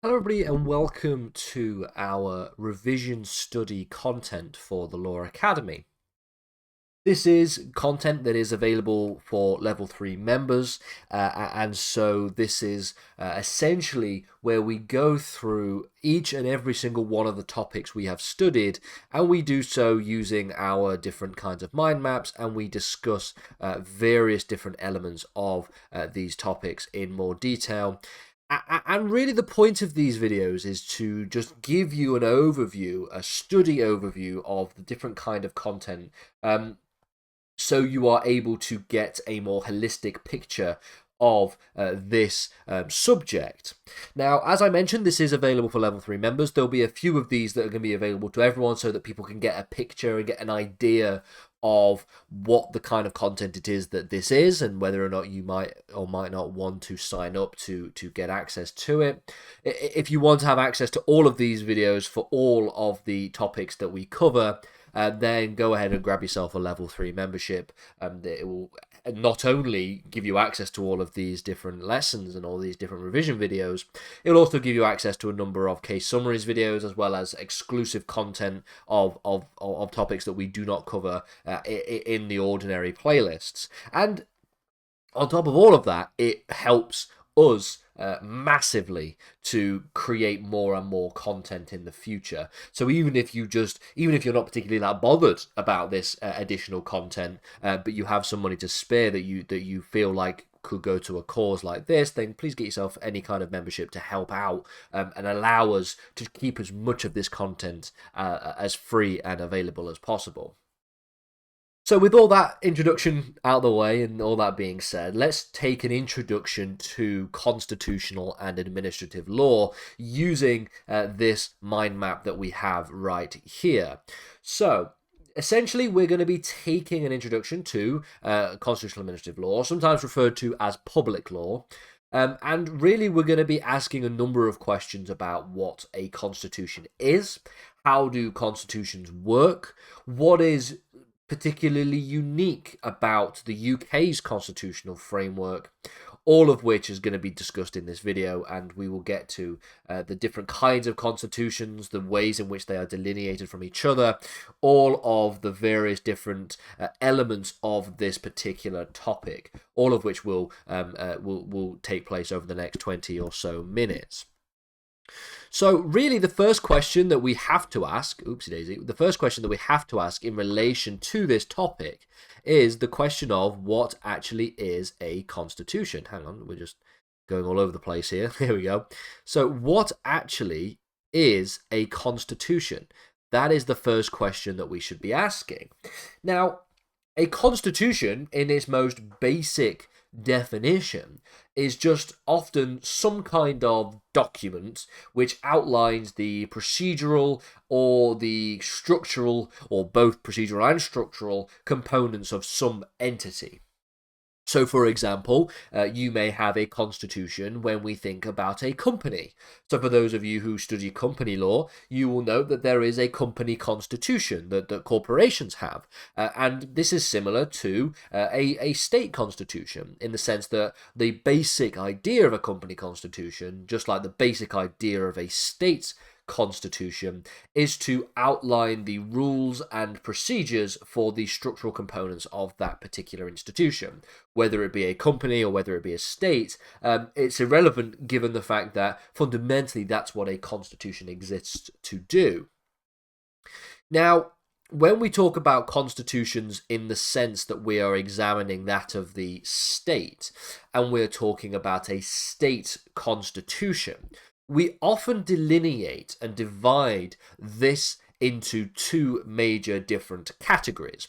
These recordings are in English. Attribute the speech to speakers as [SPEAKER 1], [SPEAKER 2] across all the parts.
[SPEAKER 1] Hello, everybody, and welcome to our revision study content for the Law Academy. This is content that is available for Level 3 members, and so this is essentially where we go through each and every single one of the topics we have studied, and we do so using our different kinds of mind maps, and we discuss various different elements of these topics in more detail. And really the point of these videos is to just give you an overview, a study overview of the different kind of content, so you are able to get a more holistic picture of this subject. Now, as I mentioned, this is available for Level 3 members. There'll be a few of these that are going to be available to everyone so that people can get a picture and get an idea of what the kind of content it is that this is and whether or not you might or might not want to sign up to get access to it. If you want to have access to all of these videos for all of the topics that we cover, then go ahead and grab yourself a Level 3 membership. It will not only give you access to all of these different lessons and all these different revision videos, it'll also give you access to a number of case summaries videos, as well as exclusive content of topics that we do not cover in the ordinary playlists. And on top of all of that, it helps us massively to create more and more content in the future. So even if you're not particularly that bothered about this additional content, but you have some money to spare that you feel like could go to a cause like this, then please get yourself any kind of membership to help out and allow us to keep as much of this content as free and available as possible. So with all that introduction out of the way and all that being said, let's take an introduction to constitutional and administrative law using this mind map that we have right here. So essentially, we're going to be taking an introduction to constitutional administrative law, sometimes referred to as public law. And really, we're going to be asking a number of questions about what a constitution is, how do constitutions work, what is particularly unique about the UK's constitutional framework, all of which is going to be discussed in this video, and we will get to the different kinds of constitutions, the ways in which they are delineated from each other, all of the various different elements of this particular topic, all of which will take place over the next 20 or so minutes. So really the first question that we have to ask, the first question that we have to ask in relation to this topic is the question of what actually is a constitution. Hang on, we're just going all over the place here. Here we go. So what actually is a constitution? That is the first question that we should be asking. Now, a constitution in its most basic definition is just often some kind of document which outlines the procedural or the structural, or both procedural and structural, components of some entity. So, for example, you may have a constitution when we think about a company. So for those of you who study company law, you will know that there is a company constitution that corporations have. And this is similar to a state constitution, in the sense that the basic idea of a company constitution, just like the basic idea of a state constitution, is to outline the rules and procedures for the structural components of that particular institution. Whether it be a company or whether it be a state, it's irrelevant, given the fact that fundamentally that's what a constitution exists to do. Now, when we talk about constitutions in the sense that we are examining that of the state, and we're talking about a state constitution, we often delineate and divide this into two major different categories.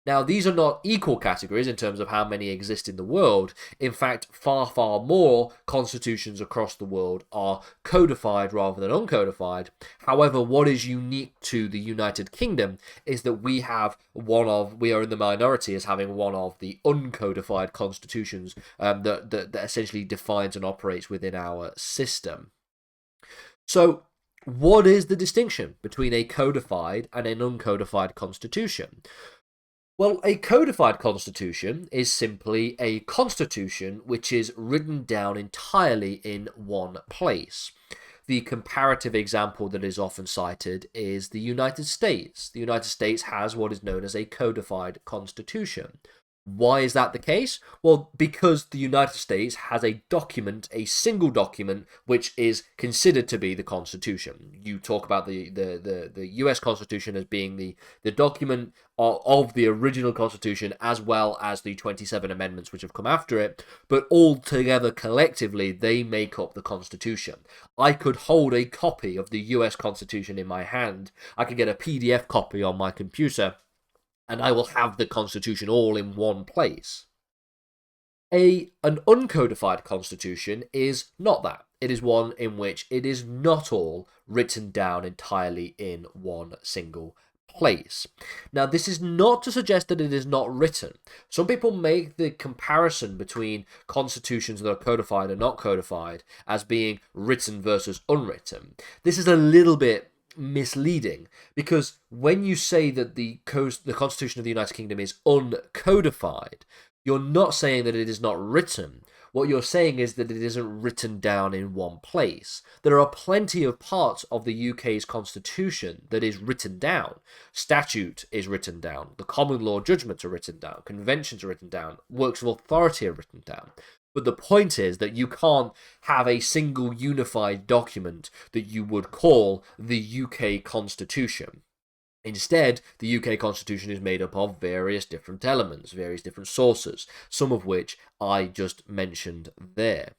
[SPEAKER 1] Now, these are not equal categories in terms of how many exist in the world. In fact, far, far more constitutions across the world are codified rather than uncodified. However, what is unique to the United Kingdom is that we are in the minority as having one of the uncodified constitutions that essentially defines and operates within our system. So, what is the distinction between a codified and an uncodified constitution? Well, a codified constitution is simply a constitution which is written down entirely in one place. the comparative example that is often cited is the United States. The United States has what is known as a codified constitution. Why is that the case? Well, because the United States has a document, a single document, which is considered to be the Constitution. You talk about the US Constitution as being the document of the original Constitution, as well as the 27 amendments which have come after it, but all together collectively they make up the Constitution. I could hold a copy of the US Constitution in my hand. I could get a PDF copy on my computer, and I will have the Constitution all in one place. An uncodified Constitution is not that. It is one in which it is not all written down entirely in one single place. Now, this is not to suggest that it is not written. Some people make the comparison between constitutions that are codified and not codified as being written versus unwritten. This is a little bit misleading, because when you say that the Constitution of the United Kingdom is uncodified, you're not saying that it is not written. What you're saying is that it isn't written down in one place. There are plenty of parts of the UK's constitution that is written down. Statute is written down. The common law judgments are written down. Conventions are written down. Works of authority are written down. But the point is that you can't have a single unified document that you would call the UK Constitution. Instead, the UK Constitution is made up of various different elements, various different sources, some of which I just mentioned there.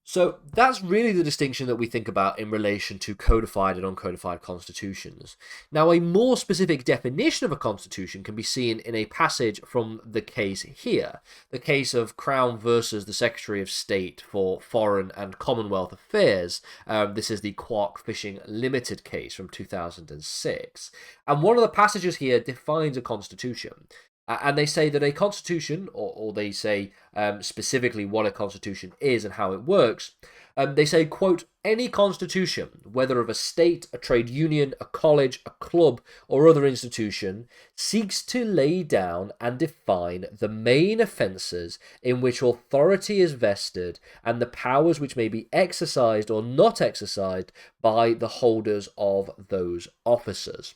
[SPEAKER 1] So that's really the distinction that we think about in relation to codified and uncodified constitutions. Now, a more specific definition of a constitution can be seen in a passage from the case here, the case of Crown versus the Secretary of State for Foreign and Commonwealth Affairs. This is the Quark Fishing Limited case from 2006. And one of the passages here defines a constitution. And they say that a constitution, or they say specifically what a constitution is and how it works, they say, quote, any constitution, whether of a state, a trade union, a college, a club, or other institution, seeks to lay down and define the main offences in which authority is vested and the powers which may be exercised or not exercised by the holders of those offices.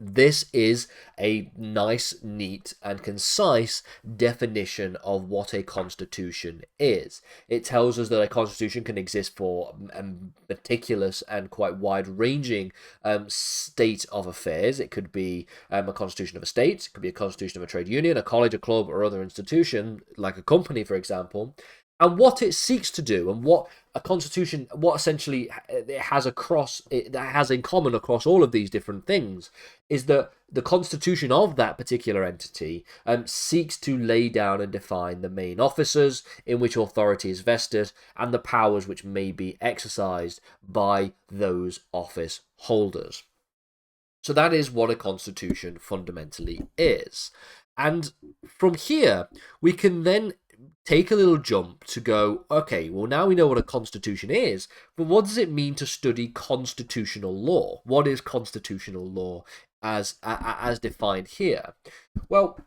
[SPEAKER 1] This is a nice, neat, and concise definition of what a constitution is. It tells us that a constitution can exist for a meticulous and quite wide-ranging state of affairs. It could be a constitution of a state, it could be a constitution of a trade union, a college, a club, or other institution, like a company, for example. And what it seeks to do, and what a constitution, what essentially it has in common across all of these different things, is that the constitution of that particular entity seeks to lay down and define the main officers in which authority is vested and the powers which may be exercised by those office holders. So that is what a constitution fundamentally is. And from here, we can then take a little jump to go, okay, well, now we know what a constitution is, but what does it mean to study constitutional law? What is constitutional law as defined here? Well,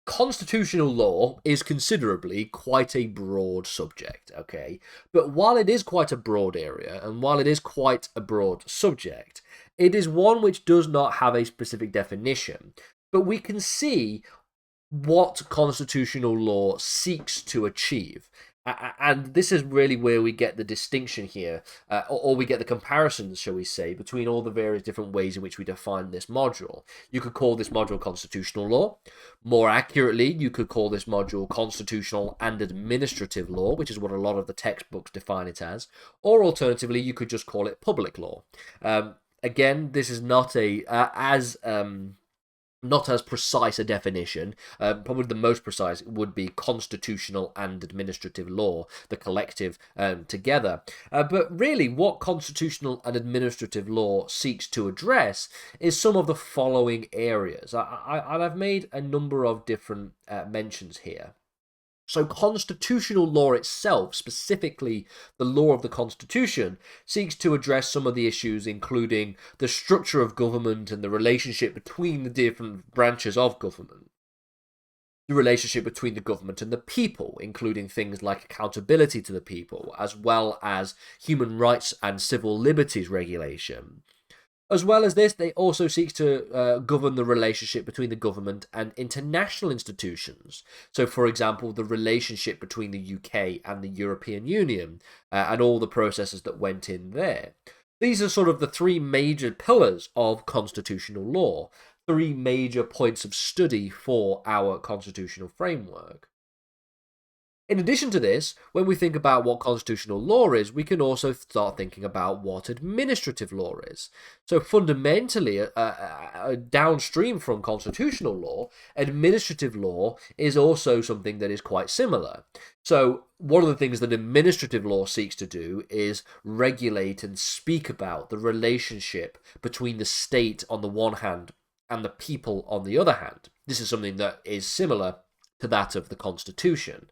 [SPEAKER 1] constitutional law is considerably quite a broad subject, okay? But while it is quite a broad area, and while it is quite a broad subject, it is one which does not have a specific definition. But we can see what constitutional law seeks to achieve. And this is really where we get the distinction here, or we get the comparisons, shall we say, between all the various different ways in which we define this module. You could call this module constitutional law. More accurately, you could call this module constitutional and administrative law, which is what a lot of the textbooks define it as. Or alternatively, you could just call it public law. Again, this is not not as precise a definition. Probably the most precise would be constitutional and administrative law, the collective together. But really, what constitutional and administrative law seeks to address is some of the following areas. I've made a number of different mentions here. So constitutional law itself, specifically the law of the Constitution, seeks to address some of the issues, including the structure of government and the relationship between the different branches of government. the relationship between the government and the people, including things like accountability to the people, as well as human rights and civil liberties regulation. As well as this, they also seek to govern the relationship between the government and international institutions. So, for example, the relationship between the UK and the European Union and all the processes that went in there. These are sort of the three major pillars of constitutional law, three major points of study for our constitutional framework. In addition to this, when we think about what constitutional law is, we can also start thinking about what administrative law is. So fundamentally, downstream from constitutional law, administrative law is also something that is quite similar. So one of the things that administrative law seeks to do is regulate and speak about the relationship between the state on the one hand and the people on the other hand. This is something that is similar to that of the Constitution.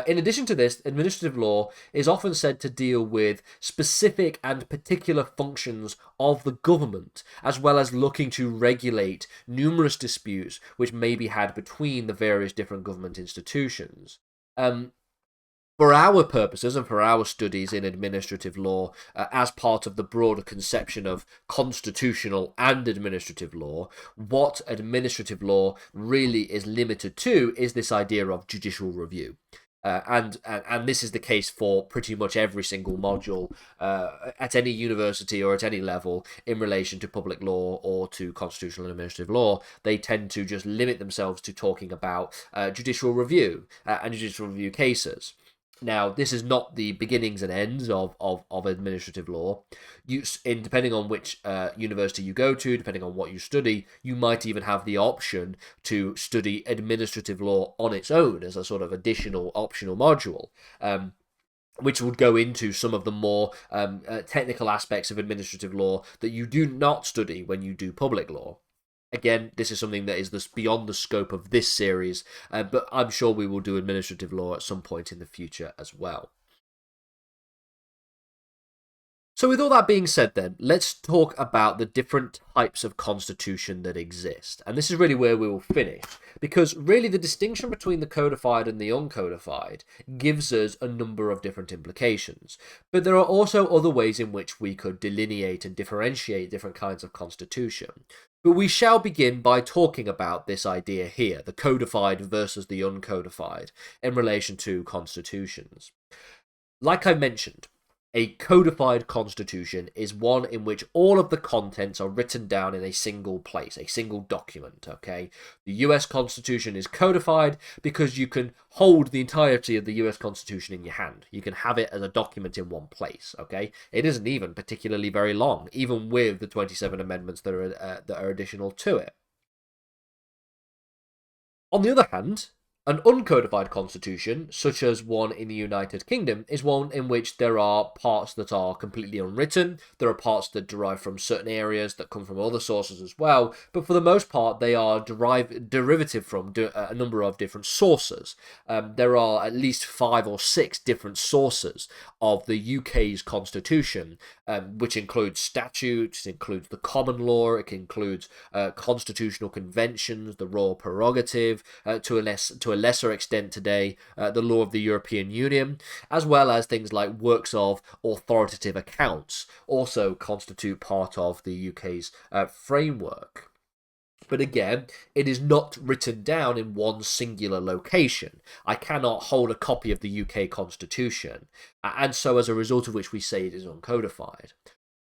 [SPEAKER 1] In addition to this, administrative law is often said to deal with specific and particular functions of the government, as well as looking to regulate numerous disputes which may be had between the various different government institutions. For our purposes and for our studies in administrative law, as part of the broader conception of constitutional and administrative law, what administrative law really is limited to is this idea of judicial review. And this is the case for pretty much every single module at any university or at any level in relation to public law or to constitutional and administrative law. They tend to just limit themselves to talking about judicial review and judicial review cases. Now, this is not the beginnings and ends of administrative law. Depending on which university you go to, depending on what you study, you might even have the option to study administrative law on its own as a sort of additional optional module. Which would go into some of the more technical aspects of administrative law that you do not study when you do public law. Again, this is something that is beyond the scope of this series, but I'm sure we will do administrative law at some point in the future as well. So with all that being said then, let's talk about the different types of constitution that exist. And this is really where we will finish, because really the distinction between the codified and the uncodified gives us a number of different implications. But there are also other ways in which we could delineate and differentiate different kinds of constitution. But we shall begin by talking about this idea here, the codified versus the uncodified, in relation to constitutions. Like I mentioned, a codified constitution is one in which all of the contents are written down in a single place, a single document, okay? The US Constitution is codified because you can hold the entirety of the US Constitution in your hand. You can have it as a document in one place, okay? It isn't even particularly very long, even with the 27 amendments that are additional to it. On the other hand, an uncodified constitution, such as one in the United Kingdom, is one in which there are parts that are completely unwritten, there are parts that derive from certain areas that come from other sources as well, but for the most part they are derivative from a number of different sources. There are at least 5 or 6 different sources of the UK's constitution, which includes statutes, it includes the common law, it includes constitutional conventions, the royal prerogative, to a lesser extent today, the law of the European Union, as well as things like works of authoritative accounts, also constitute part of the UK's framework. But again, it is not written down in one singular location. I cannot hold a copy of the UK Constitution, and so as a result of which we say it is uncodified.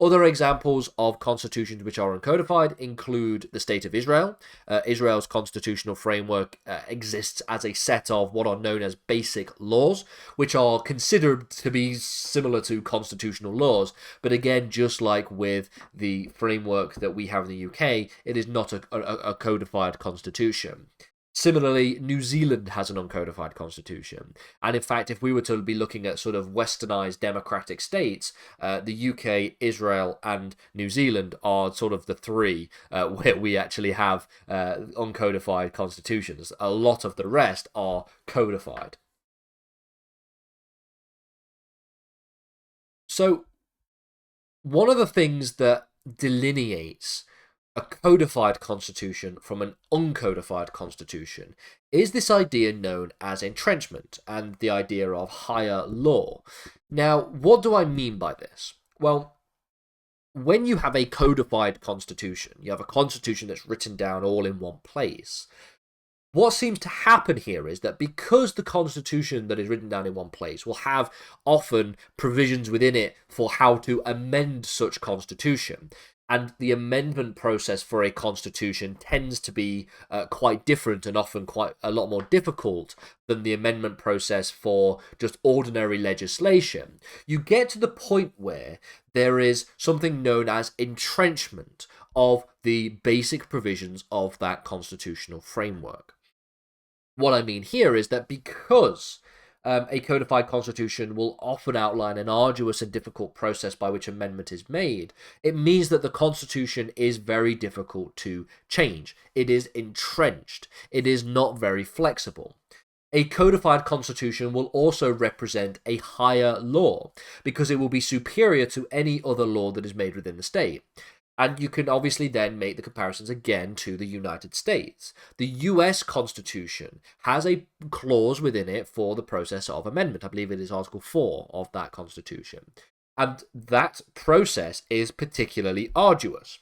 [SPEAKER 1] Other examples of constitutions which are uncodified include the State of Israel. Israel's constitutional framework exists as a set of what are known as basic laws, which are considered to be similar to constitutional laws. But again, just like with the framework that we have in the UK, it is not a codified constitution. Similarly, New Zealand has an uncodified constitution. And in fact, if we were to be looking at sort of westernized democratic states, the UK, Israel, and New Zealand are sort of the three where we actually have uncodified constitutions. A lot of the rest are codified. So, one of the things that delineates a codified constitution from an uncodified constitution is this idea known as entrenchment and the idea of higher law. Now, what do I mean by this? Well, when you have a codified constitution, you have a constitution that's written down all in one place. What seems to happen here is that because the constitution that is written down in one place will have often provisions within it for how to amend such constitution, and the amendment process for a constitution tends to be quite different and often quite a lot more difficult than the amendment process for just ordinary legislation, you get to the point where there is something known as entrenchment of the basic provisions of that constitutional framework. What I mean here is that because a codified constitution will often outline an arduous and difficult process by which amendment is made, it means that the constitution is very difficult to change. It is entrenched. It is not very flexible. A codified constitution will also represent a higher law because it will be superior to any other law that is made within the state. And you can obviously then make the comparisons again to the United States. The US Constitution has a clause within it for the process of amendment. I believe it is Article 4 of that Constitution. And that process is particularly arduous.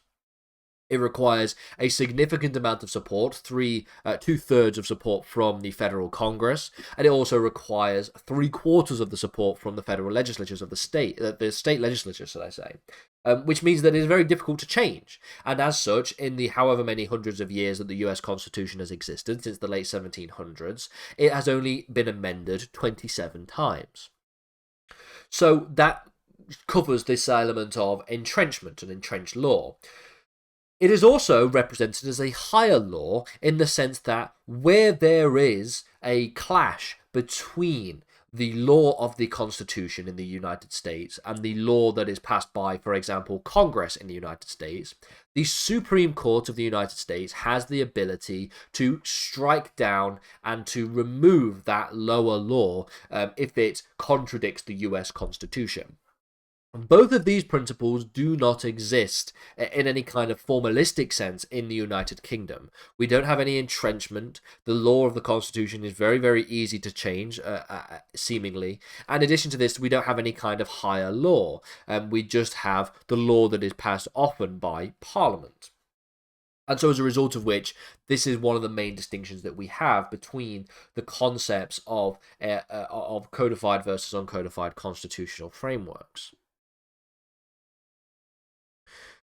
[SPEAKER 1] It requires a significant amount of support, two-thirds of support from the federal Congress, and it also requires 3/4 of the support from the federal legislatures of the state legislatures, should I say, which means that it is very difficult to change. And as such, in the however many hundreds of years that the US Constitution has existed, since the late 1700s, it has only been amended 27 times. So that covers this element of entrenchment and entrenched law. It is also represented as a higher law in the sense that where there is a clash between the law of the Constitution in the United States and the law that is passed by, for example, Congress in the United States, the Supreme Court of the United States has the ability to strike down and to remove that lower law if it contradicts the US Constitution. Both of these principles do not exist in any kind of formalistic sense in the United Kingdom. We don't have any entrenchment. The law of the Constitution is very, very easy to change, seemingly. And in addition to this, we don't have any kind of higher law. We just have the law that is passed often by Parliament. And so as a result of which, this is one of the main distinctions that we have between the concepts of codified versus uncodified constitutional frameworks.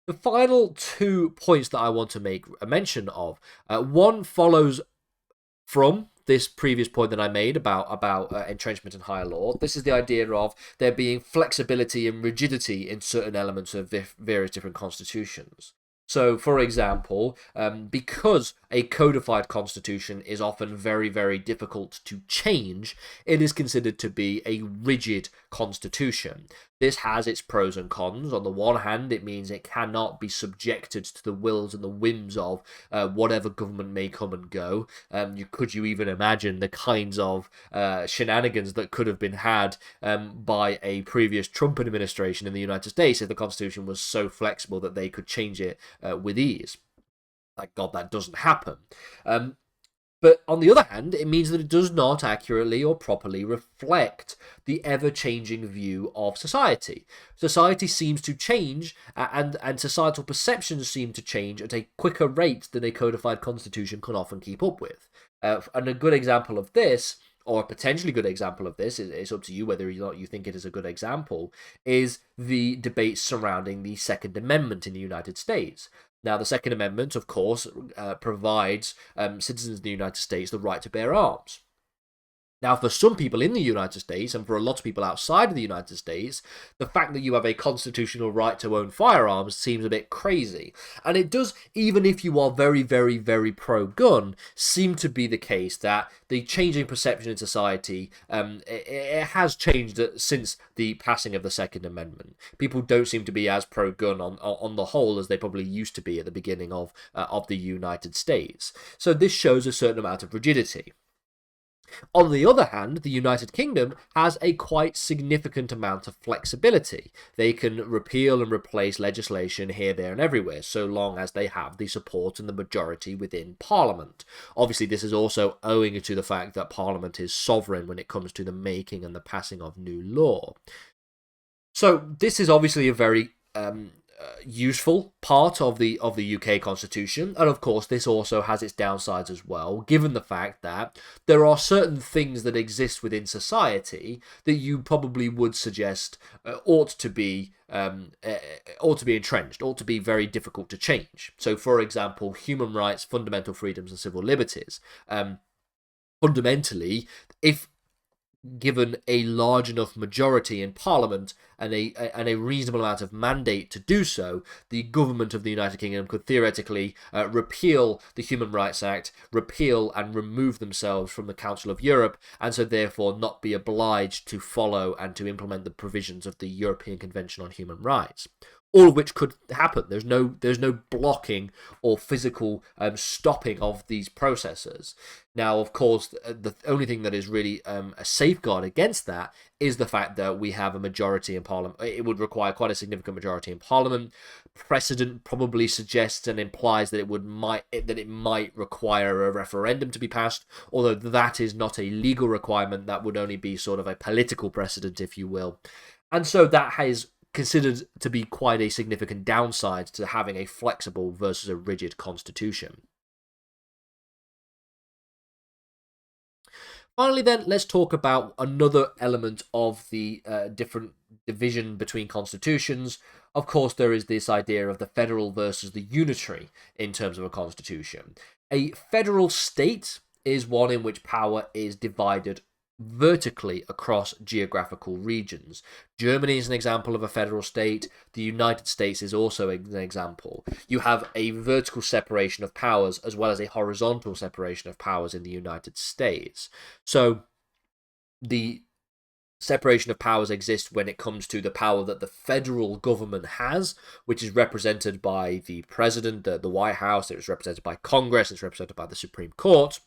[SPEAKER 1] The final 2 points that I want to make a mention of, one follows from this previous point that I made about entrenchment and higher law. This is the idea of there being flexibility and rigidity in certain elements of various different constitutions. So, for example, because a codified constitution is often very, very difficult to change, it is considered to be a rigid constitution. This has its pros and cons. On the one hand, it means it cannot be subjected to the wills and the whims of whatever government may come and go. Could you even imagine the kinds of shenanigans that could have been had by a previous Trump administration in the United States if the Constitution was so flexible that they could change it with ease? Thank God that doesn't happen. But on the other hand, it means that it does not accurately or properly reflect the ever-changing view of society. Society seems to change, and societal perceptions seem to change at a quicker rate than a codified constitution can often keep up with. And a good example of this, or a potentially good example of this, it's up to you whether or not you think it is a good example, is the debate surrounding the Second Amendment in the United States. Now, the Second Amendment, of course, provides citizens of the United States the right to bear arms. Now, for some people in the United States, and for a lot of people outside of the United States, the fact that you have a constitutional right to own firearms seems a bit crazy. And it does, even if you are very, very, very pro-gun, seem to be the case that the changing perception in society, it has changed since the passing of the Second Amendment. People don't seem to be as pro-gun on the whole as they probably used to be at the beginning of the United States. So this shows a certain amount of rigidity. On the other hand, the United Kingdom has a quite significant amount of flexibility. They can repeal and replace legislation here, there, and everywhere, so long as they have the support and the majority within Parliament. Obviously, this is also owing to the fact that Parliament is sovereign when it comes to the making and the passing of new law. So this is obviously a very useful part of the UK Constitution, and of course this also has its downsides as well, given the fact that there are certain things that exist within society that you probably would suggest ought to be entrenched, ought to be very difficult to change. So, for example, human rights, fundamental freedoms, and civil liberties. Fundamentally, if given a large enough majority in Parliament and a reasonable amount of mandate to do so, the government of the United Kingdom could theoretically repeal the Human Rights Act, repeal and remove themselves from the Council of Europe, and so therefore not be obliged to follow and to implement the provisions of the European Convention on Human Rights. All of which could happen. There's no blocking or physical stopping of these processes. Now, of course, the only thing that is really a safeguard against that is the fact that we have a majority in Parliament. It would require quite a significant majority in Parliament. Precedent probably suggests and implies that it might require a referendum to be passed, although that is not a legal requirement. That would only be sort of a political precedent, if you will. And so that has considered to be quite a significant downside to having a flexible versus a rigid constitution. Finally then, let's talk about another element of the different division between constitutions. Of course, there is this idea of the federal versus the unitary in terms of a constitution. A federal state is one in which power is divided vertically across geographical regions. Germany is an example of a federal state. The United States is also an example. You have a vertical separation of powers as well as a horizontal separation of powers in the United States. So the separation of powers exists when it comes to the power that the federal government has, which is represented by the president, the White House, it's represented by Congress, it's represented by the Supreme Court.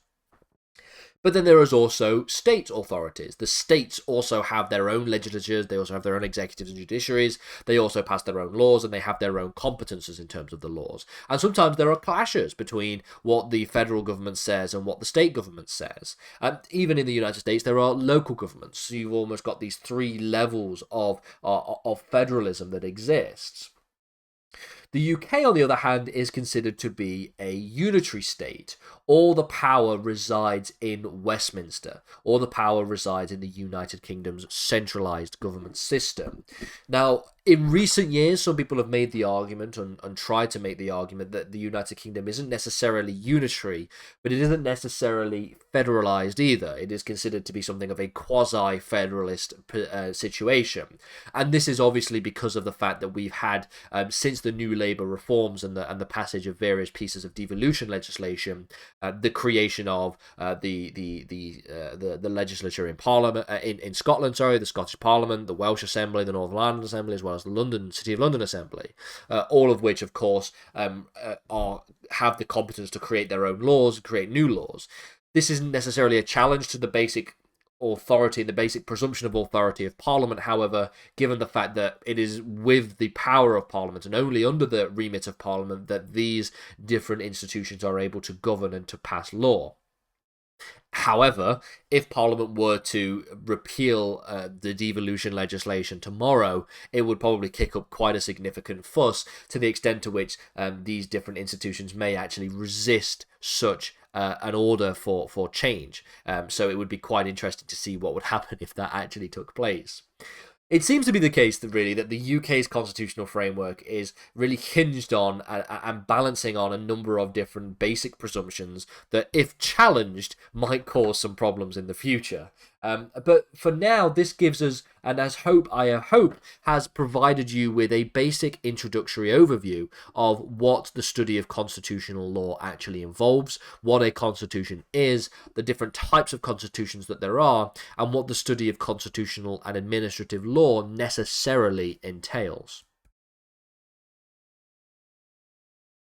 [SPEAKER 1] But then there is also state authorities. The states also have their own legislatures, they also have their own executives and judiciaries, they also pass their own laws, and they have their own competences in terms of the laws. And sometimes there are clashes between what the federal government says and what the state government says. And even in the United States, there are local governments. So you've almost got these three levels of federalism that exists. The UK, on the other hand, is considered to be a unitary state. All the power resides in Westminster. All the power resides in the United Kingdom's centralised government system. Now, in recent years, some people have made the argument and tried to make the argument that the United Kingdom isn't necessarily unitary, but it isn't necessarily federalised either. It is considered to be something of a quasi-federalist situation. And this is obviously because of the fact that we've had, since the New Labour reforms and the passage of various pieces of devolution legislation, the creation of the legislature in Parliament in Scotland, the Scottish Parliament, the Welsh Assembly, the Northern Ireland Assembly, as well as the City of London Assembly, all of which, of course, have the competence to create their own laws and create new laws. This isn't necessarily a challenge to the basic authority, the basic presumption of authority of Parliament, however, given the fact that it is with the power of Parliament and only under the remit of Parliament that these different institutions are able to govern and to pass law. However, if Parliament were to repeal the devolution legislation tomorrow, it would probably kick up quite a significant fuss, to the extent to which these different institutions may actually resist such an order for change. So it would be quite interesting to see what would happen if that actually took place. It seems to be the case that the UK's constitutional framework is really hinged on and balancing on a number of different basic presumptions that, if challenged, might cause some problems in the future. But for now, this gives us, and I hope, has provided you with a basic introductory overview of what the study of constitutional law actually involves, what a constitution is, the different types of constitutions that there are, and what the study of constitutional and administrative law necessarily entails.